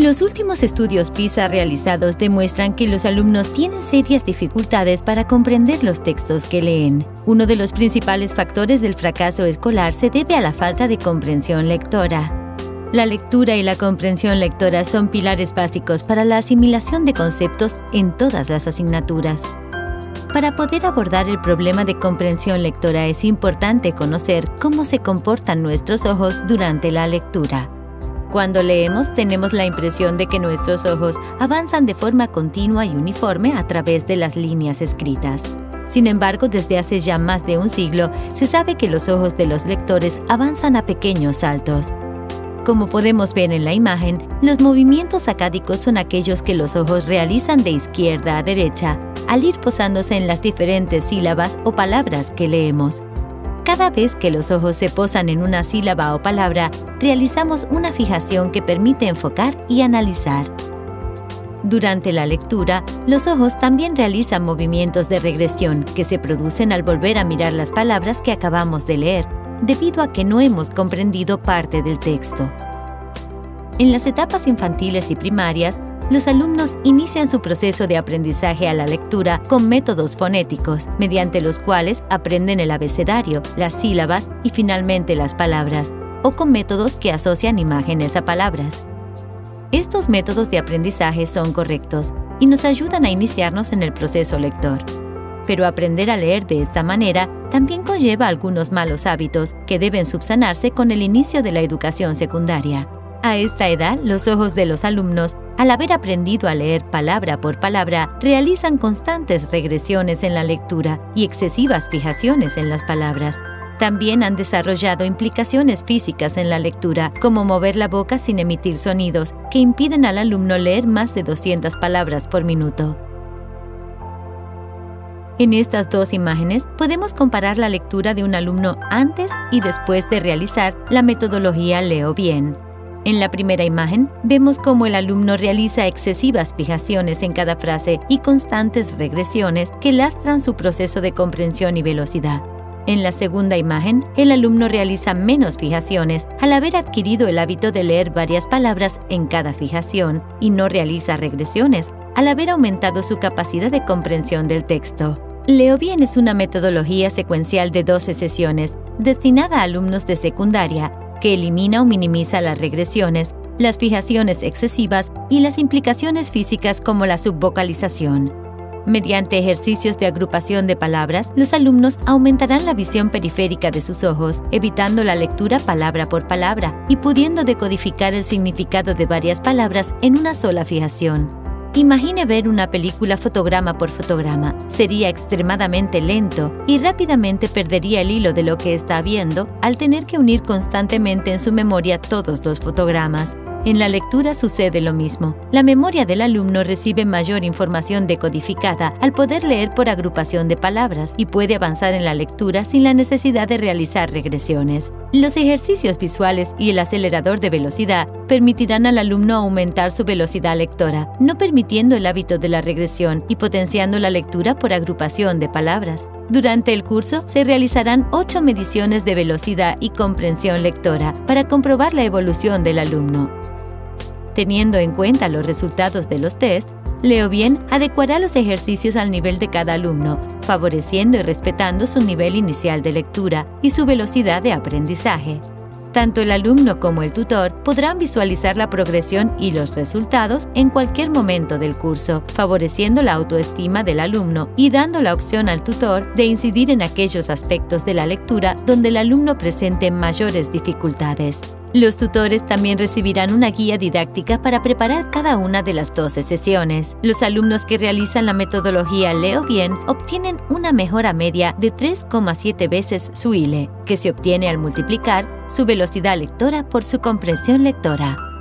Los últimos estudios PISA realizados demuestran que los alumnos tienen serias dificultades para comprender los textos que leen. Uno de los principales factores del fracaso escolar se debe a la falta de comprensión lectora. La lectura y la comprensión lectora son pilares básicos para la asimilación de conceptos en todas las asignaturas. Para poder abordar el problema de comprensión lectora es importante conocer cómo se comportan nuestros ojos durante la lectura. Cuando leemos, tenemos la impresión de que nuestros ojos avanzan de forma continua y uniforme a través de las líneas escritas. Sin embargo, desde hace ya más de un siglo, se sabe que los ojos de los lectores avanzan a pequeños saltos. Como podemos ver en la imagen, los movimientos sacádicos son aquellos que los ojos realizan de izquierda a derecha al ir posándose en las diferentes sílabas o palabras que leemos. Cada vez que los ojos se posan en una sílaba o palabra, realizamos una fijación que permite enfocar y analizar. Durante la lectura, los ojos también realizan movimientos de regresión que se producen al volver a mirar las palabras que acabamos de leer, debido a que no hemos comprendido parte del texto. En las etapas infantiles y primarias, los alumnos inician su proceso de aprendizaje a la lectura con métodos fonéticos, mediante los cuales aprenden el abecedario, las sílabas y finalmente las palabras, o con métodos que asocian imágenes a palabras. Estos métodos de aprendizaje son correctos y nos ayudan a iniciarnos en el proceso lector. Pero aprender a leer de esta manera también conlleva algunos malos hábitos que deben subsanarse con el inicio de la educación secundaria. A esta edad, los ojos de los alumnos, al haber aprendido a leer palabra por palabra, realizan constantes regresiones en la lectura y excesivas fijaciones en las palabras. También han desarrollado implicaciones físicas en la lectura, como mover la boca sin emitir sonidos, que impiden al alumno leer más de 200 palabras por minuto. En estas dos imágenes podemos comparar la lectura de un alumno antes y después de realizar la metodología Leo Bien. En la primera imagen, vemos cómo el alumno realiza excesivas fijaciones en cada frase y constantes regresiones que lastran su proceso de comprensión y velocidad. En la segunda imagen, el alumno realiza menos fijaciones al haber adquirido el hábito de leer varias palabras en cada fijación y no realiza regresiones al haber aumentado su capacidad de comprensión del texto. Leo Bien es una metodología secuencial de 12 sesiones destinada a alumnos de secundaria que elimina o minimiza las regresiones, las fijaciones excesivas y las implicaciones físicas como la subvocalización. Mediante ejercicios de agrupación de palabras, los alumnos aumentarán la visión periférica de sus ojos, evitando la lectura palabra por palabra y pudiendo decodificar el significado de varias palabras en una sola fijación. Imagine ver una película fotograma por fotograma. Sería extremadamente lento y rápidamente perdería el hilo de lo que está viendo al tener que unir constantemente en su memoria todos los fotogramas. En la lectura sucede lo mismo. La memoria del alumno recibe mayor información decodificada al poder leer por agrupación de palabras y puede avanzar en la lectura sin la necesidad de realizar regresiones. Los ejercicios visuales y el acelerador de velocidad permitirán al alumno aumentar su velocidad lectora, no permitiendo el hábito de la regresión y potenciando la lectura por agrupación de palabras. Durante el curso se realizarán 8 mediciones de velocidad y comprensión lectora para comprobar la evolución del alumno. Teniendo en cuenta los resultados de los test, Leo Bien adecuará los ejercicios al nivel de cada alumno, favoreciendo y respetando su nivel inicial de lectura y su velocidad de aprendizaje. Tanto el alumno como el tutor podrán visualizar la progresión y los resultados en cualquier momento del curso, favoreciendo la autoestima del alumno y dando la opción al tutor de incidir en aquellos aspectos de la lectura donde el alumno presente mayores dificultades. Los tutores también recibirán una guía didáctica para preparar cada una de las 12 sesiones. Los alumnos que realizan la metodología Leo Bien obtienen una mejora media de 3,7 veces su ILE, que se obtiene al multiplicar su velocidad lectora por su comprensión lectora.